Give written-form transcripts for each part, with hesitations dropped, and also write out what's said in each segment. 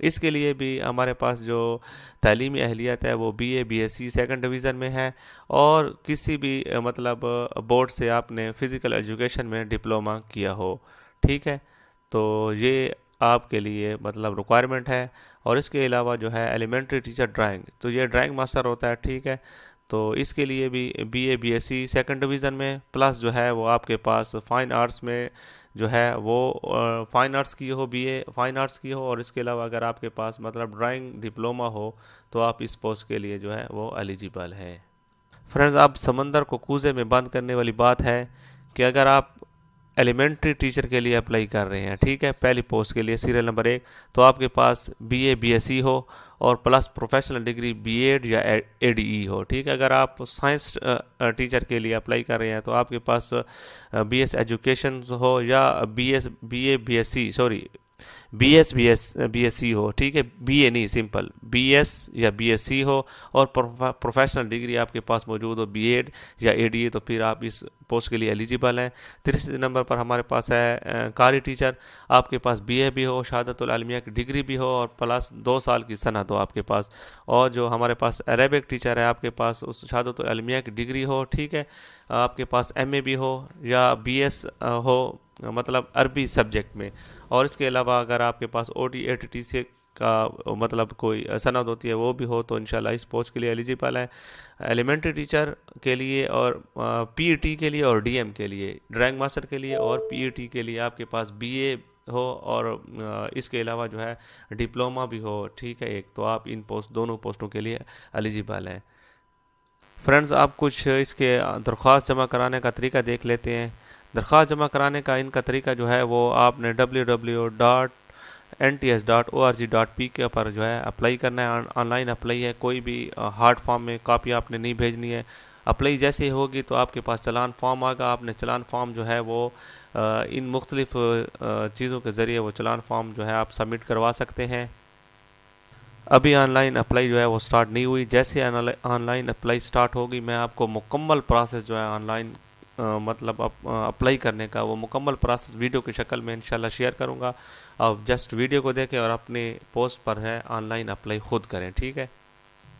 اس کے لیے بھی ہمارے پاس جو تعلیمی اہلیت ہے وہ B A B S C second division میں ہے، اور کسی بھی مطلب بورڈ سے آپ نے فزیکل ایجوکیشن میں ڈپلومہ کیا ہو، ٹھیک ہے؟ تو یہ آپ کے لیے مطلب ریکوائرمنٹ ہے۔ اور اس کے علاوہ جو ہے ایلیمنٹری ٹیچر ڈرائنگ، تو یہ ڈرائنگ ماسٹر ہوتا ہے، ٹھیک ہے؟ تو اس کے لیے بھی B A B S C second division میں، پلس جو ہے وہ آپ کے پاس فائن آرٹس میں جو ہے وہ فائن آرٹس کی ہو، بی اے فائن آرٹس کی ہو، اور اس کے علاوہ اگر آپ کے پاس مطلب ڈرائنگ ڈپلومہ ہو تو آپ اس پوسٹ کے لیے جو ہے وہ ایلیجیبل ہیں۔ فرینڈز، اب سمندر کو کوزے میں بند کرنے والی بات ہے کہ اگر آپ ایلیمنٹری ٹیچر کے لیے اپلائی کر رہے ہیں، ٹھیک ہے، پہلی پوسٹ کے لیے سیریل نمبر 1، تو آپ کے پاس B A B S C ہو اور plus professional degree B Ed یا اے ڈی ای ہو، ٹھیک ہے؟ اگر آپ سائنس ٹیچر کے لیے اپلائی کر رہے ہیں تو آپ کے پاس بی ایس ایجوکیشن ہو یا B A B S C sorry B S C ہو، ٹھیک ہے؟ بی اے نہیں، سمپل بی ایس یا بی ایس سی ہو، اور پروفیشنل ڈگری آپ کے پاس موجود ہو بی ایڈ یا اے ڈی اے، تو پھر آپ اس پوسٹ کے لیے ایلیجیبل ہیں۔ تیسرے نمبر پر ہمارے پاس ہے قاری ٹیچر، آپ کے پاس بی اے بھی ہو، شہادت العلمیہ کی ڈگری بھی ہو، اور پلس 2 سال کی سند ہو آپ کے پاس۔ اور جو ہمارے پاس عربک ٹیچر ہے، آپ کے پاس اس شہادت العلمیہ کی ڈگری ہو، ٹھیک ہے؟ آپ کے پاس ایم اے بھی ہو یا بی ایس ہو مطلب عربی سبجیکٹ میں، اور اس کے علاوہ اگر آپ کے پاس O T A T T C کا مطلب کوئی سند ہوتی ہے وہ بھی ہو تو انشاءاللہ اس پوسٹ کے لیے ایلیجیبل ہے۔ ایلیمنٹری ٹیچر کے لیے اور پی ای ٹی کے لیے اور ڈی ایم کے لیے، ڈرائنگ ماسٹر کے لیے اور پی ای ٹی کے لیے آپ کے پاس بی اے ہو، اور اس کے علاوہ جو ہے ڈپلومہ بھی ہو، ٹھیک ہے ایک، تو آپ ان دونوں پوسٹوں کے لیے ایلیجیبل ہیں۔ فرینڈز، آپ کچھ اس کے درخواست جمع کرانے کا طریقہ دیکھ لیتے ہیں۔ درخواست جمع کرانے کا ان کا طریقہ جو ہے وہ آپ نے www.nts.org.pk پر جو ہے اپلائی کرنا ہے، آن لائن اپلائی ہے، کوئی بھی ہارڈ فارم میں کاپی آپ نے نہیں بھیجنی ہے۔ اپلائی جیسے ہی ہوگی تو آپ کے پاس چلان فارم آگا، آپ نے چلان فارم جو ہے وہ ان مختلف چیزوں کے ذریعے وہ چلان فارم جو ہے آپ سبمٹ کروا سکتے ہیں۔ ابھی آن لائن اپلائی جو ہے وہ سٹارٹ نہیں ہوئی، جیسے آن لائن اپلائی سٹارٹ ہوگی میں آپ کو مکمل پروسیس جو ہے آن لائن مطلب اپلائی کرنے کا وہ مکمل پروسیس ویڈیو کی شکل میں انشاءاللہ شیئر کروں گا۔ آپ جسٹ ویڈیو کو دیکھیں اور اپنے پوسٹ پر ہے آن لائن اپلائی خود کریں، ٹھیک ہے؟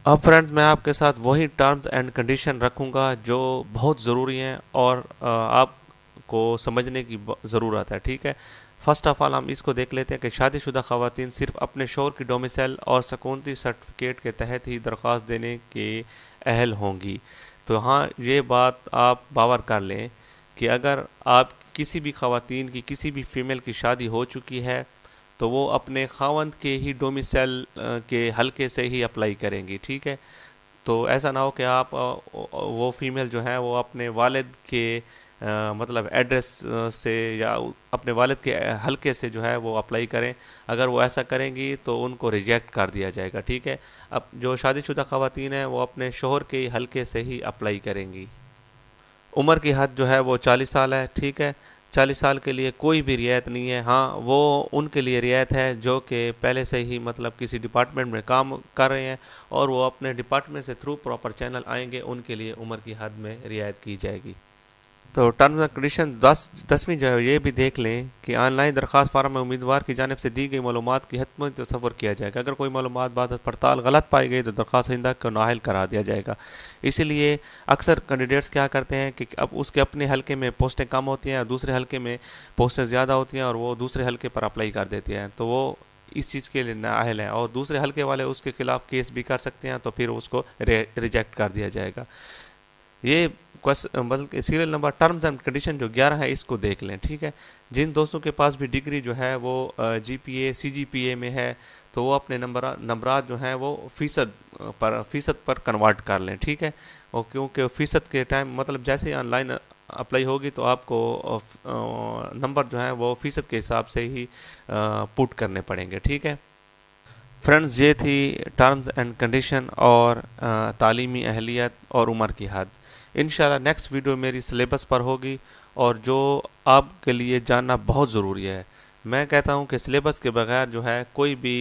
اب فرینڈز، میں آپ کے ساتھ وہی ٹرمز اینڈ کنڈیشن رکھوں گا جو بہت ضروری ہیں اور آپ کو سمجھنے کی ضرورت ہے، ٹھیک ہے؟ فرسٹ آف آل ہم اس کو دیکھ لیتے ہیں کہ شادی شدہ خواتین صرف اپنے شوہر کی ڈومیسائل اور سکونتی سرٹیفکیٹ کے تحت ہی درخواست دینے کے اہل ہوں گی۔ تو ہاں، یہ بات آپ باور کر لیں کہ اگر آپ کسی بھی خواتین کی کسی بھی فیمیل کی شادی ہو چکی ہے تو وہ اپنے خاوند کے ہی ڈومیسائل کے حلقے سے ہی اپلائی کریں گی، ٹھیک ہے؟ تو ایسا نہ ہو کہ آپ وہ فیمیل جو ہیں وہ اپنے والد کے مطلب ایڈریس سے یا اپنے والد کے حلقے سے جو ہے وہ اپلائی کریں۔ اگر وہ ایسا کریں گی تو ان کو ریجیکٹ کر دیا جائے گا، ٹھیک ہے؟ اب جو شادی شدہ خواتین ہیں وہ اپنے شوہر کے حلقے سے ہی اپلائی کریں گی۔ عمر کی حد جو ہے وہ 40 سال ہے، ٹھیک ہے؟ 40 سال کے لیے کوئی بھی رعایت نہیں ہے، ہاں وہ ان کے لیے رعایت ہے جو کہ پہلے سے ہی مطلب کسی ڈپارٹمنٹ میں کام کر رہے ہیں اور وہ اپنے ڈپارٹمنٹ سے تھرو پراپر چینل آئیں گے، ان کے لیے عمر کی حد میں رعایت کی جائے گی۔ تو ٹرمز اینڈ کنڈیشن 10ویں جو ہے یہ بھی دیکھ لیں کہ آن لائن درخواست فارم میں امیدوار کی جانب سے دی گئی معلومات کی حتمی تصور کیا جائے گا۔ اگر کوئی معلومات بعد پڑتال غلط پائی گئی تو درخواست دہندہ کو نااہل قرار دیا جائے گا۔ اسی لیے اکثر کینڈیڈیٹس کیا کرتے ہیں کہ اب اس کے اپنے حلقے میں پوسٹیں کم ہوتی ہیں اور دوسرے حلقے میں پوسٹیں زیادہ ہوتی ہیں اور وہ دوسرے حلقے پر اپلائی کر دیتے ہیں، تو وہ اس چیز کے لیے نااہل ہیں اور دوسرے حلقے والے اس کے خلاف کیس بھی کر سکتے ہیں، تو پھر اس کو ریجیکٹ کر دیا جائے گا۔ یہ بلکہ serial number terms and condition جو 11 ہے اس کو دیکھ لیں، ٹھیک ہے؟ جن دوستوں کے پاس بھی ڈگری جو ہے وہ جی پی اے سی جی پی اے میں ہے تو وہ اپنے نمبرات جو ہیں وہ فیصد پر کنورٹ کر لیں، ٹھیک ہے؟ اور کیونکہ فیصد کے ٹائم مطلب جیسے ہی آن لائن اپلائی ہوگی تو آپ کو نمبر جو ہیں وہ فیصد کے حساب سے ہی پٹ کرنے پڑیں گے، ٹھیک ہے؟ فرینڈز، یہ تھی ٹرمز اینڈ کنڈیشن اور تعلیمی اہلیت اور عمر کی حد۔ انشاءاللہ نیکسٹ ویڈیو میری سلیبس پر ہوگی اور جو آپ کے لیے جاننا بہت ضروری ہے۔ میں کہتا ہوں کہ سلیبس کے بغیر جو ہے کوئی بھی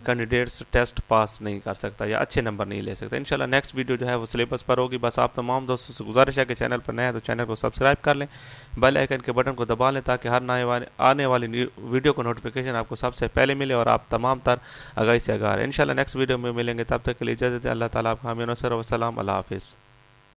کینڈیڈیٹس ٹیسٹ پاس نہیں کر سکتا یا اچھے نمبر نہیں لے سکتا. انشاءاللہ نیکسٹ ویڈیو جو ہے وہ سلیبس پر ہوگی. بس آپ تمام دوستوں سے گزارش ہے کہ چینل پر نئے ہیں تو چینل کو سبسکرائب کر لیں, بیل آئیکن کے بٹن کو دبا لیں تاکہ ہر آنے والی ویڈیو کو نوٹیفیکیشن آپ کو سب سے پہلے ملے اور آپ تمام تر آگاہی سے آگاہ رہیں. انشاءاللہ نیکسٹ ویڈیو میں ملیں گے, تب تک کے لیے اجازت ہے. اللہ تعالیٰ آپ کا حامی و ناصر. والسلام. اللہ حافظ.